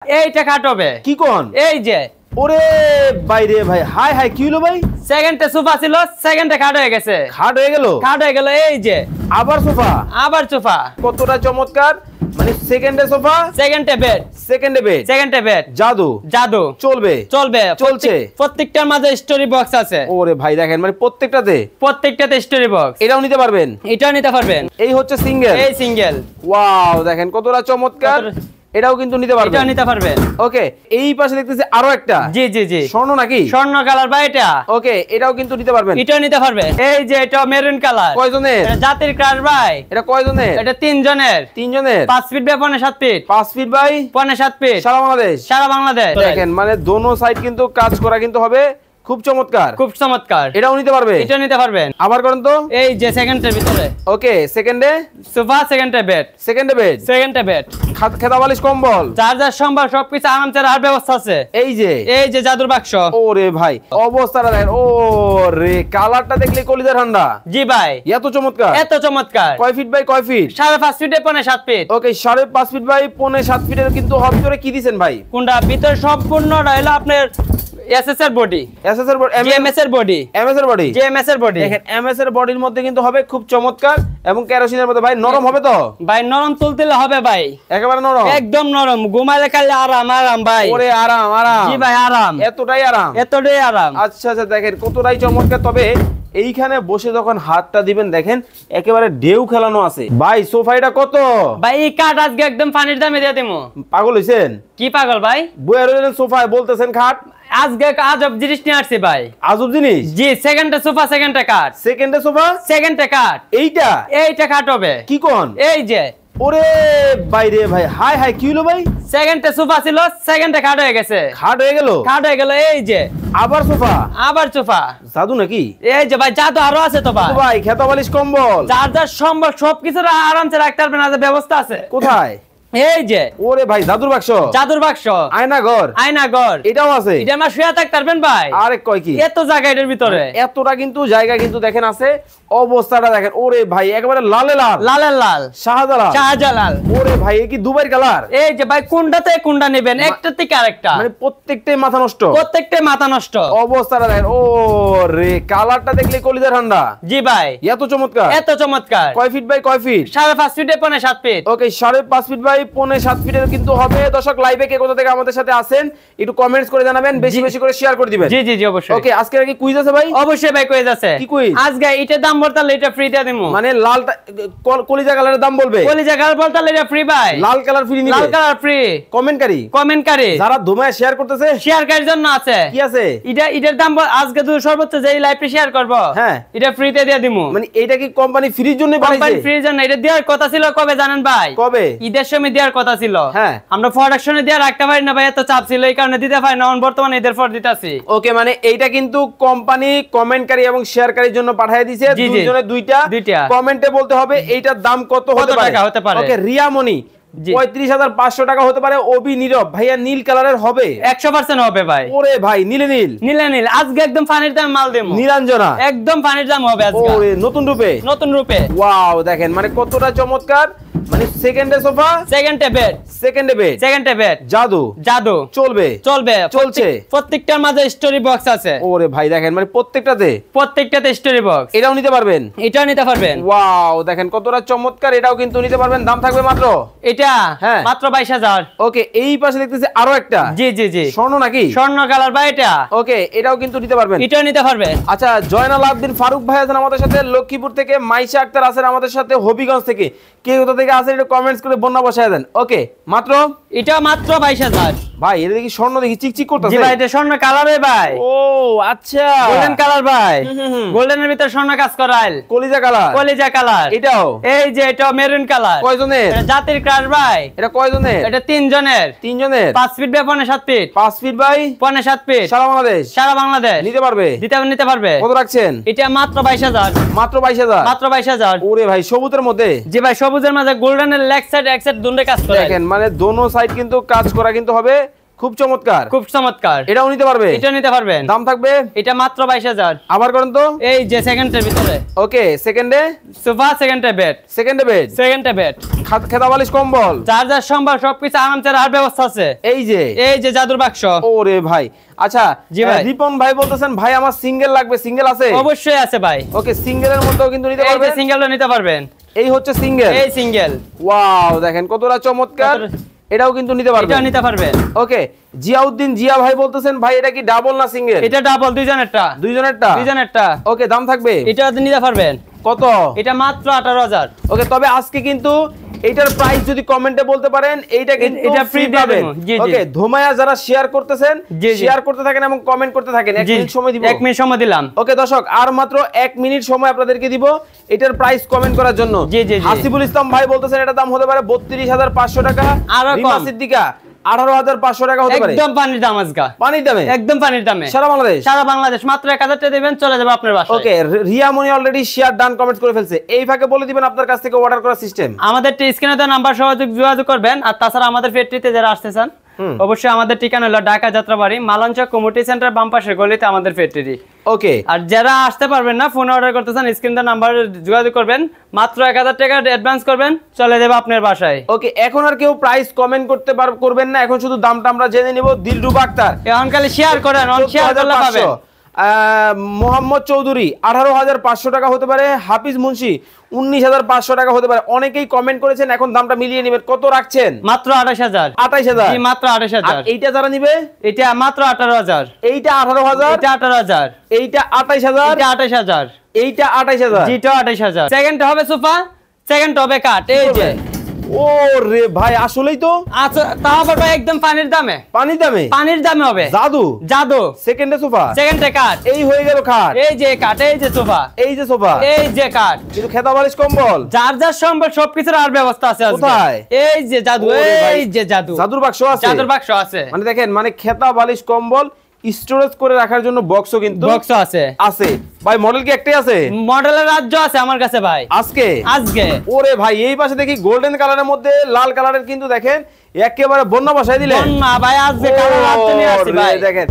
এইটা কাটবে কি কোন এই যে ওরে বাইরে ভাই হাই হাই কি হলো ভাই সেকেন্ডে সোফা ছিল সেকেন্ডে খাট হয়ে গেছে খাট হয়ে গেল এই যে আবার সোফা কতটা চমৎকার মানে সেকেন্ডে সোফা সেকেন্ডে বেড জাদু চলছে প্রত্যেকটার মাঝে স্টোরি বক্স আছে ওরে ভাই দেখেন মানে প্রত্যেকটাতে স্টোরি বক্স এটাও নিতে পারবেন এই হচ্ছে সিঙ্গেল ওয়াও দেখেন কতটা চমৎকার এটাও কিন্তু নিতে পারবেন ওকে এই পাশে দেখতেছি আরো একটা জি স্বর্ণ নাকি স্বর্ণ কালার ভাই এটা ওকে এটাও কিন্তু নিতে পারবেন এটাও নিতে পারবেন এই যে এটা মেরুন কালার কয়জনের এটা জাতির ক্রাশ ভাই এটা কয়জনের এটা তিনজনের 5 feet by 7 feet 5 feet by 7 feet সারা বাংলাদেশ দেখেন মানে দোনো সাইড কিন্তু কাজ করা কিন্তু হবে খুব চমৎকার এটাও নিতে পারবেন আবার করেন তো এই যে সেকেন্ডের ভিতরে ওকে সেকেন্ডে সোফা সেকেন্ডে বেড খেতা বালিশ কম্বল চার্জার সম্বল সবকিছু আরামসে রাখার ব্যবস্থা আছে এই যে জাদুর বাক্স ওরে ভাই অবস্থাটা দেখেন ওরে কালারটা দেখলে কলিজা ঠান্ডা জি ভাই এত চমৎকার কয় ফিট বাই কয় ফিট 5.5 ফিটে 7 ফিট ওকে 5.5 ফিট বাই 7 ফিটের কিন্তু হবে ভিতরে কি দিবেন ভাই কোনটা ভিতরে সম্পূর্ণ হলো আপনার এসএস এর বডি জিএমএস এর বডি দেখেন এমএস এর বডির মধ্যে কিন্তু হবে খুব চমৎকার এবং কেরোসিনের মধ্যে ভাই নরম হবে তো ভাই নরম তুলতে হবে ভাই একেবারে নরম একদম নরম ঘুমাইলে খালি আরাম ভাই ওরে আরাম জি ভাই আরাম এতটাই আরাম আচ্ছা দেখেন কতটাই চমৎকার তবে এইখানে বসে যখন হাতটা দিবেন দেখেন একেবারে ঢেউ খেলানো আছে ভাই সোফাটা কত ভাই এই কাঠ আজকে একদম পানির দামে দিয়ে দিমু পাগল হইছেন কি পাগল ভাই বইয়া রইলেন সোফায় বলতেছেন খাট আজকে আজব জিনিস নিয়ে আসছি ভাই আজব জিনিস জি সেকেন্ডে সোফা সেকেন্ডে কাঠ এইটা কাট হবে কি কোন এই যে ওরে বাইরে ভাই হাই হাই কি হলো ভাই সেকেন্ডে সোফা ছিল সেকেন্ডে খাট হয়ে গেল এই যে আবার সোফা জাদু নাকি এই যে ভাই জাদু আরো আছে তো ভাই খেতা বালিশ কম্বল চার্জার সম্বল সবকিছু আরামসে রাখতে পারবেন ব্যবস্থা আছে কোথায় এই যে ওরে ভাই জাদুর বাক্স আয়নাঘর এটাও আছে এটা আমার শুয়ে থাকতে পারবেন ভাই আরে কয় কি এত জায়গা এর ভিতরে এতটা কিন্তু জায়গা কিন্তু দেখেন আছে অবস্থাটা দেখেন ওরে ভাই একেবারে লাল শাহজালাল ওরে ভাই কি দুবাইয়ের কালার এই যে ভাই কোনটা নেবেন একটা থেকে আরেকটা মানে প্রত্যেকটাই মাথা নষ্ট অবস্থাটা দেখেন ওরে কালারটা দেখলে কলিজা ঠান্ডা জি ভাই এত চমৎকার কয় ফিট বাই কয় ফিট 5.5 ফিটে 7 ফিট ওকে 5.5 ফিট বাই 7 ফিটের কিন্তু হবে দর্শক লাইভে কে কোথা থেকে আমাদের সাথে আছেন একটু কমেন্টস করে জানাবেন বেশি করে শেয়ার করে দিবেন জি অবশ্যই ওকে আজকে কি কুইজ আছে ভাই অবশ্যই ভাই কুইজ আছে কি কুইজ আজকে এটার দাম বলতালে এটা ফ্রি দিয়ে দিমু মানে লালটা কলিজা কালারের দাম বলবে কলিজা কালার বলতালে এটা ফ্রি ভাই লাল কালার ফ্রি কমেন্টকারী যারা ধুমায় শেয়ার করতেছে শেয়ারকারীর জন্য আছে কি আছে এটার দাম আজকে সর্বোচ্চ যে লাইভে শেয়ার করব হ্যাঁ এটা ফ্রিতে দিয়ে দিমু মানে এটা কি কোম্পানি ফ্রির জন্য বানাইছে কোম্পানি ফ্রির জন্য এটা দেওয়ার কথা ছিল কবে জানেন ভাই কবে ঈদের সময় দেওয়ার কথা ছিল হ্যাঁ আমরা প্রোডাকশনে দেওয়ার রাখতে পারি না ভাই এত চাপ ছিল এই কারণে দিতে পারি না বর্তমানে ঈদের পর দিতাছি ওকে মানে এইটা কিন্তু কোম্পানি কমেন্টকারী এবং শেয়ারকারীর জন্য পাঠিয়ে দিয়েছে দুইজনে দুইটা কমেন্টে বলতে হবে এইটার দাম কত হতে পারে ওকে রিয়ামণি 35,500 টাকা হতে পারে ওবি নীরব ভাইয়া নীল কালারের হবে 100% হবে ভাই ওরে ভাই নীল আজকে একদম পানির দাম মাল দেবো নীলাঞ্জনা একদম পানির দাম হবে আজকে ওরে নতুন রূপে ওয়াও দেখেন মানে কতটা চমৎকার মানে সেকেন্ডে সোফা সেকেন্ডে বেড জাদু চলছে প্রত্যেকটার মাঝে স্টোরি বক্স আছে ওরে ভাই দেখেন মানে প্রত্যেকটাতে স্টোরি বক্স এটাও নিতে পারবেন ওয়াও দেখেন কতটা চমৎকার এটাও কিন্তু নিতে পারবেন দাম থাকবে মাত্র এটা মাত্র 22,000 ওকে এই পাশে দেখতেছি আরো একটা জি স্বর্ণ নাকি স্বর্ণ কালার ভাই এটা ওকে এটাও কিন্তু নিতে পারবেন আচ্ছা জয়নাল আবদিন ফারুক ভাই আছেন আমাদের সাথে লক্ষ্মীপুর থেকে মাইশা আক্তার আছেন আমাদের সাথে হবিগঞ্জ থেকে কে কোথা থেকে আছেন একটু কমেন্টস করে বন্যা বসায় দেন ওকে মাত্র 22,000 ভাই এটা দেখি স্বর্ণ দেখি চিকচিক করতেছে জি ভাই এটা স্বর্ণ কালারে ভাই ও আচ্ছা গোল্ডেন কালার ভাই গোল্ডেনের ভিতর স্বর্ণ কাজ করাইল কলিজা কালার এটাও এই যে এটা মেরুন কালার কয়জনের এটা জাতির ক্রাশ ভাই এটা কয়জনের এটা তিনজনের 5 feet by 7 feet 5 feet by 7 feet সারা বাংলাদেশ নিতে পারবে কত রাখছেন এটা মাত্র 22,000 ওরে ভাই সবুজের মধ্যে জি ভাই সবুজের মাঝে গোল্ডেনের লেগ সাইড এক সাইড দুটো কাজ করে দেখেন মানে দোনো সাইড কিন্তু কাজ করা কিন্তু হবে খুব চমৎকার, খুব চমৎকার। এটাও নিতে পারবে? এটা নিতে পারবেন। দাম থাকবে? এটা মাত্র 22000। আবার করেন তো। এই যে সেকেন্ডের ভিতরে। ওকে, সেকেন্ডে সোফা, সেকেন্ডে বেড, সেকেন্ডে বেড, সেকেন্ডে বেড, খেতা বালিশ কম্বল, চার্জার সম্বল সবকিছু আরামসে রাখার ব্যবস্থা আছে। এই যে জাদুর বাক্স। ওরে ভাই, আচ্ছা জি ভাই, রিপন ভাই বলতেছেন ভাই আমার সিঙ্গেল লাগবে, সিঙ্গেল আছে? অবশ্যই আছে ভাই। ওকে, সিঙ্গেলের মধ্যেও কিন্তু নিতে পারবেন। এই যে সিঙ্গেলও নিতে পারবেন। এই হচ্ছে সিঙ্গেল, এই সিঙ্গেল। ওয়াও, দেখেন কতটা চমৎকার, এটাও কিন্তু নিতে পারবেন। এটাও নিতে পারবেন। ওকে, জিয়াউদ্দিন জিয়া ভাই বলতেছেন ভাই এটা কি ডাবল না সিঙ্গেল? এটা ডাবল, দুইজনেরটা। দুইজনেরটা? দুইজনেরটা। ওকে, দাম থাকবে? এটা নিতে পারবেন। কত? এটা মাত্র 18000। ওকে, তবে আজকে কিন্তু এইটার প্রাইস যদি কমেন্টে বলতে পারেন, এইটা কিন্তু এটা ফ্রি পাবেন। ওকে, ধোমায়া যারা শেয়ার করতেছেন, শেয়ার করতে থাকেন এবং কমেন্ট করতে থাকেন। 1 মিনিট সময় দিব। 1 মিনিট সময় দিলাম। ওকে দর্শক, আর মাত্র 1 মিনিট সময় আপনাদেরকে দিব এটার প্রাইস কমেন্ট করার জন্য। হাসিবুল ইসলাম ভাই বলতেছেন এটা দাম হতে পারে 32500 টাকা। রিমা সিদ্দিকা 18500 টাকা হতে পারে। একদম পানির দাম আজকে। পানির দামে? একদম পানির দামে। সারা বাংলাদেশ? সারা বাংলাদেশ। মাত্র 1000 টাকা দিবেন, চলে যাবে আপনার বাসায়। ওকে, রিয়া মনি অলরেডি শেয়ার ডান কমেন্ট করে ফেলছে। এই ফাঁকে বলে দিবেন আপনার কাছ থেকে অর্ডার করার সিস্টেম। আমাদের স্ক্রিনে দেওয়া নাম্বার সহ যোগাযোগ করবেন। আর তাছাড়া আমাদের ফ্যাক্টরিতে যারা আসতে চান, অবশ্যই আমাদের ঠিকানা হলো ঢাকা যাত্রাবাড়ি মালাঞ্চক কমিউনিটি সেন্টার বাম পাশের গলিতে আমাদের ফ্যাক্টরি। ওকে, আর যারা আসতে পারবেন না, ফোনে অর্ডার করতে চান, স্ক্রিনে নাম্বার যোগাযোগ করবেন। মাত্র 1000 টাকা অ্যাডভান্স করবেন, চলে যাবে আপনার বাসায়। ওকে, এখন আর কেউ প্রাইস কমেন্ট করবেন না, এখন শুধু দামটা আমরা জেনে নিব। দিলরুবা আক্তার এখন খালি শেয়ার করেন, শেয়ার করলে পাবেন। মোহাম্মদ চৌধুরী 18500 টাকা হতে পারে। হাফিজ মুন্সি 19500 টাকা হতে পারে। অনেকেই কমেন্ট করেছেন, এখন দামটা মিলিয়ে নেবেন। কত রাখছেন? মাত্র 28000। 28000? জি, মাত্র 28000। এইটা যারা নিবে? এটা মাত্র 18000। এইটা 18000? এটা 18000। এইটা 28000? এটা 28000। এইটা 28000? জি, এটা 28000। সেকেন্ড হবে সোফা, সেকেন্ড হবে কাট। এই যে ওরে ভাই, আসলেই তো। আচ্ছা, তাও হবে একদম পানির দামে। পানির দামে? পানির দামে হবে। জাদু জাদু। সেকেন্ডে সোফা, সেকেন্ডে কাট। এই হয়ে গেল খাট। এই যে কাট, এই যে সোফা, এই যে সোফা, এই যে কাট। কিন্তু খেতা বালিশ কম্বল, চার্জার সম্বল সবকিছুর আর ব্যবস্থা আছে আজকে। কোথায়? এই যে জাদু, এই যে জাদু। জাদুর বাক্স আছে? জাদুর বাক্স আছে। মানে দেখেন, মানে খেতা বালিশ কম্বল স্টোরেজ করে রাখার জন্য বক্সও কিন্তু আছে। ভাই মডেল কি একটাই আছে? মডেলের রাজ্য আছে আমার কাছে ভাই। আজকে ওরে ভাই, এই পাশে দেখি গোল্ডেন কালারের মধ্যে লাল কালারের, কিন্তু দেখেন একেবারে বন্যা বসাই দিলেন। বন্যা ভাই, আজকে কালার রাজ্য নিয়ে আসছি ভাই। দেখেন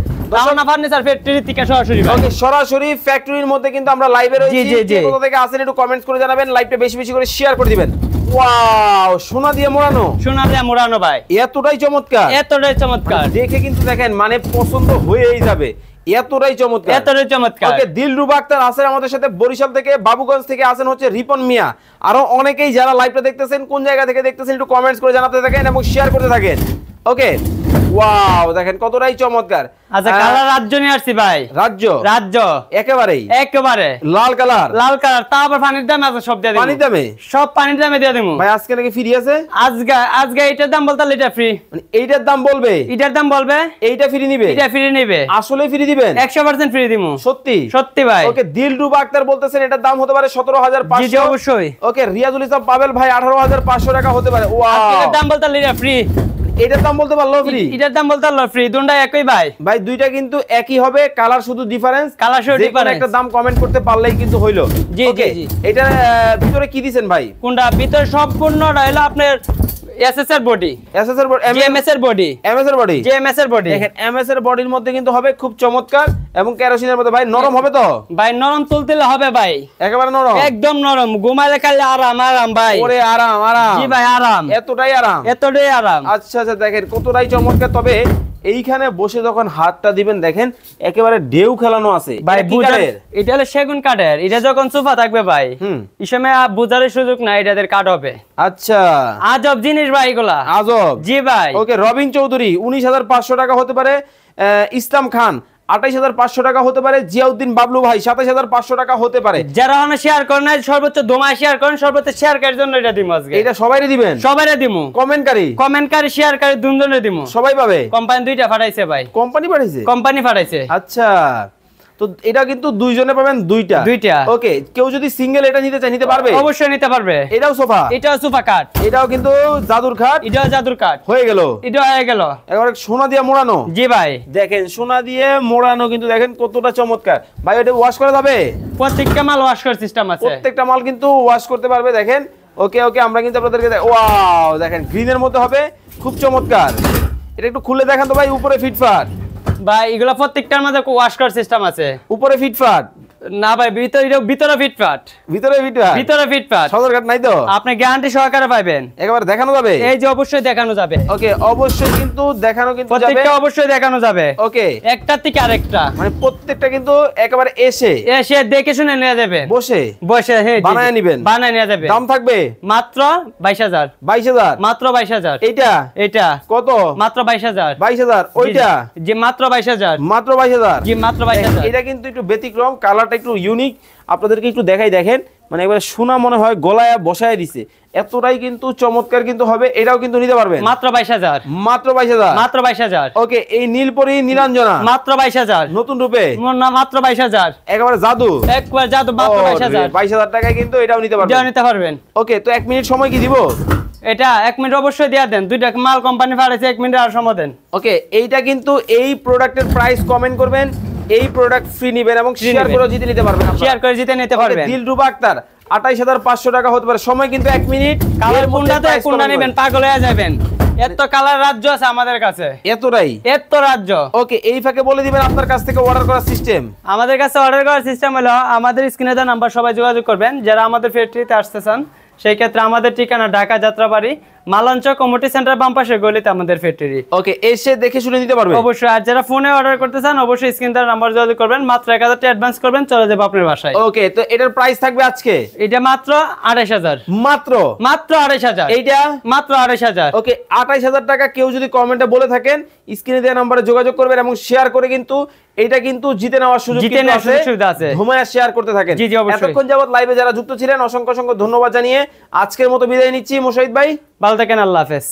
ফার্নিচার ফ্যাক্টরি থেকে সরাসরি ভাই। ওকে, সরাসরি ফ্যাক্টরির মধ্যে কিন্তু আমরা লাইভে রয়েছি। কোথা থেকে আসেন একটু কমেন্টস করে জানাবেন, লাইভটা বেশি বেশি করে শেয়ার করে দিবেন। ওয়াও, সোনা দিয়ে মোড়ানো। সোনা দিয়ে মোড়ানো ভাই, এতটাই চমৎকার, এতটাই চমৎকার। দেখে কিন্তু দেখেন মানে পছন্দ হয়েই যাবে, এতটাই চমৎকার, এতটাই চমৎকার। ওকে, দিলরুবা আক্তার আছেন আমাদের সাথে বরিশাল থেকে। বাবুগঞ্জ থেকে আছেন হচ্ছে রিপন মিয়া। আরো অনেকেই যারা লাইভটা দেখতেছেন, কোন জায়গা থেকে দেখতেছেন একটু কমেন্টস করে জানাতে থাকেন এবং শেয়ার করতে থাকেন। ওকে, ওয়াও, দেখেন কতটাই চমৎকার। আচ্ছা, কালার রাজ্য নিয়ে আসছি ভাই। রাজ্য একেবারে লাল কালার। লাল কালার, তারপর পানির দামে আছে। সব দিয়ে দেব পানির দামে, সব পানির দামে দিয়ে দেব ভাই। আজকে নাকি ফ্রি আছে? আজকে এটার দাম বলতে এটা ফ্রি। মানে এইটার দাম বলবে, এটার দাম বলবে, এইটা ফ্রি নিবে, এটা ফ্রি নিবে। আসলে ফ্রি দিবেন? 100% ফ্রি দিমু। সত্যি? সত্যি ভাই। ওকে, দিলরুবা আক্তার বলতেছেন এটার দাম হতে পারে 17500। জি অবশ্যই। ওকে, রিয়াজুল ইসলাম পাবেল ভাই 18500 টাকা হতে পারে। ওয়াও, এটার দাম বলতে এটা ফ্রি। এটার দাম বলতে পারলো ফ্রি, এটার দাম বলতে পারলো ফ্রি। দুটোটা একই ভাই। ভাই দুইটা কিন্তু একই হবে, কালার শুধু ডিফারেন্স। কালার শুধু ডিফারেন্স। একটা দাম কমেন্ট করতে পারলেই কিন্তু হইলো। জি জি। এটা ভিতরে কি দিবেন ভাই? কোনটা ভিতরে? সম্পূর্ণটা হলো আপনার এসএস এর বডি, জিএমএস এর বডি, এমএস এর বডি, জিএমএস এর বডি। দেখেন এমএস এর বডির মধ্যে কিন্তু হবে খুব চমৎকার এবং কেরোসিনের মধ্যে। ভাই নরম হবে তো? ভাই নরম তুলতেলে হবে ভাই, একেবারে নরম, একদম নরম। ঘুমাইলে খালি আরাম আরাম ভাই। ওরে আরাম আরাম। জি ভাই, আরাম, এতটাই আরাম, এতটাই আরাম। আচ্ছা আচ্ছা, দেখেন কতটাই চমৎকার। তবে এইখানে বসে যখন হাতটা দিবেন দেখেন একেবারে ঢেউ খেলানো আছে ভাই। এটা হলো সেগুন কাঠের। এটা যখন সোফা থাকবে ভাই, এই সময় বুঝার সুযোগ নাই, এটাদের কাঠ হবে। আচ্ছা, আজব জিনিস ভাই এগুলা, আজব। জি ভাই। ওকে, রবিন চৌধুরী 19500 টাকা হতে পারে। ইসলাম খান 28500 টাকা হতে পারে। জিয়াউদ্দিন বাবলু ভাই 27500 টাকা হতে পারে। যারা শেয়ার করেন না, সর্বোচ্চ দোমায় শেয়ার করেন, সর্বোচ্চ শেয়ারকারীর জন্য এটা দিমু আজকে। এটা সবাইরে দিবেন? সবাইরে দিমু। কমেন্টকারী শেয়ারকারী দুজনে দিমু, সবাই পাবে। কোম্পানি দুইটা পাঠাইছে ভাই। কোম্পানি পাঠাইছে? কোম্পানি পাঠাইছে। আচ্ছা, তো এটা কিন্তু দুইজনে পাবেন দুইটা। ওকে, কেউ যদি সিঙ্গেল এটা নিতে চায় নিতে পারবে? অবশ্যই নিতে পারবে। এটাও সোফা, এটাও সোফা কাট, এটাও কিন্তু জাদুর খাট, এটাও জাদুর কাট হয়ে গেল, এটা হয়ে গেল একেবারে সোনা দিয়ে মোড়ানো। জি ভাই, দেখেন সোনা দিয়ে মোড়ানো, কিন্তু দেখেন কতটা চমৎকার। ভাই এটা ওয়াশ করা যাবে? প্রত্যেকটা মাল ওয়াশ করার সিস্টেম আছে, প্রত্যেকটা মাল কিন্তু ওয়াশ করতে পারবে। দেখেন ওকে ওকে, আমরা কিন্তু আপনাদেরকে ওয়াও দেখেন গ্রিনের মধ্যে হবে, খুব চমৎকার। এটা একটু খুলে দেখান তো ভাই, উপরে ফিটফাট ভাই এগুলা প্রত্যেকটার মধ্যে ওয়াশ করার সিস্টেম আছে। উপরে ফিটফাট না ভাই, ভিতরে ফিটফাট, ভিতরে ফিটফাট সদরঘাট নাই তো? আপনি গ্যারান্টি সহকারে পাবেন। একবার দেখানো যাবে? এই যে অবশ্যই দেখানো যাবে। ওকে, অবশ্যই কিন্তু দেখানো কিন্তু যাবে, প্রত্যেকটা অবশ্যই দেখানো যাবে। ওকে, একটা থেকে আরেকটা মানে প্রত্যেকটা কিন্তু একেবারে এসে দেখে শুনে নিয়ে যাবেন, বসে হ্যাঁ বানায় নেবেন, বানায় নিয়ে যাবেন। দাম থাকবে মাত্র 22,000। 22,000 মাত্র 22,000। এটা কত? মাত্র 22,000। 22,000 ওইটা? জি মাত্র 22,000। মাত্র 22,000? জি মাত্র 22,000। এটা কিন্তু একটু ব্যতিক্রম, কালারটা একটু ইউনিক, আপনাদেরকে একটু দেখাই, দেখেন মানে একবার সোনা মনে হয় গলায় বসায় দিছে, এতটাই কিন্তু চমৎকার কিন্তু হবে। এটাও কিন্তু নিতে পারবেন মাত্র 22,000। মাত্র 22,000। মাত্র 22,000। ওকে, এই নীলপরি নীলাঞ্জনা মাত্র 22,000 নতুন রূপে, না মাত্র 22,000। একেবারে জাদু, একবার জাদু, মাত্র 22,000। 22,000 টাকায় কিন্তু এটাও নিতে পারবেন। ওকে, তো 1 মিনিট সময় কি দিব? এটা 1 মিনিট অবশ্যই দেয়া দেন, দুইটা মাল কোম্পানি পাঠাইছে, 1 মিনিট আর সময় দেন। ওকে, এইটা কিন্তু এই প্রোডাক্টের প্রাইস কমেন্ট করবেন, এই প্রোডাক্ট ফ্রি নেবেন এবং শেয়ার করে জিতে নিতে পারবেন, শেয়ার করে জিতে নিতে পারবেন। দিলরুবা আক্তার 28,500 টাকা হতে পারে, সময় কিন্তু 1 মিনিট। কালার কোনটা তো কোনটা নেবেন, পাগল হয়ে যাবেন, এত কালার রাজ্য আছে আমাদের কাছে, এতটাই এত রাজ্য। ওকে, এই ফাঁকে বলে দিবেন আপনার কাছ থেকে অর্ডার করার সিস্টেম। আমাদের কাছে অর্ডার করার সিস্টেম হলো, আমাদের স্ক্রিনে দেওয়া নাম্বার সবাই যোগাযোগ করবেন যারা আমাদের ফ্যাক্টরিতে আসতে চান। সেই ক্ষেত্রে আমাদের ঠিকানা ঢাকা যাত্রাবাড়ি, মালঞ্চ কমিউনিটি সেন্টার বাম পাশে গলিতে আমাদের ফ্যাক্টরি। ওকে, এসে দেখে শুনে নিতে পারবেন অবশ্যই। আর যারা ফোনে অর্ডার করতে চান অবশ্যই স্ক্রিন দেওয়া নাম্বার যোগাযোগ করবেন, মাত্র 1,000 টাকা অ্যাডভান্স করবেন, চলে যাবে আপনার বাসায়। ওকে, তো এটার প্রাইস থাকবে আজকে এটা মাত্র 28,000। মাত্র 28,000। এইটা মাত্র 28,000। ওকে, 28,000 টাকা কেউ যদি কমেন্টে বলে থাকেন, স্ক্রিনে দেওয়া নম্বরে যোগাযোগ করবেন এবং শেয়ার করে কিন্তু এটা কিন্তু জিতে নেওয়ার সুযোগ আছে। ঘুমায় শেয়ার করতে থাকেন। এতক্ষণ যাবত লাইভে যারা যুক্ত ছিলেন অসংখ্য ধন্যবাদ জানিয়ে আজকের মতো বিদায় নিচ্ছি। মোশাহিদ ভাই ভালো থাকেন, আল্লাহ হাফেজ।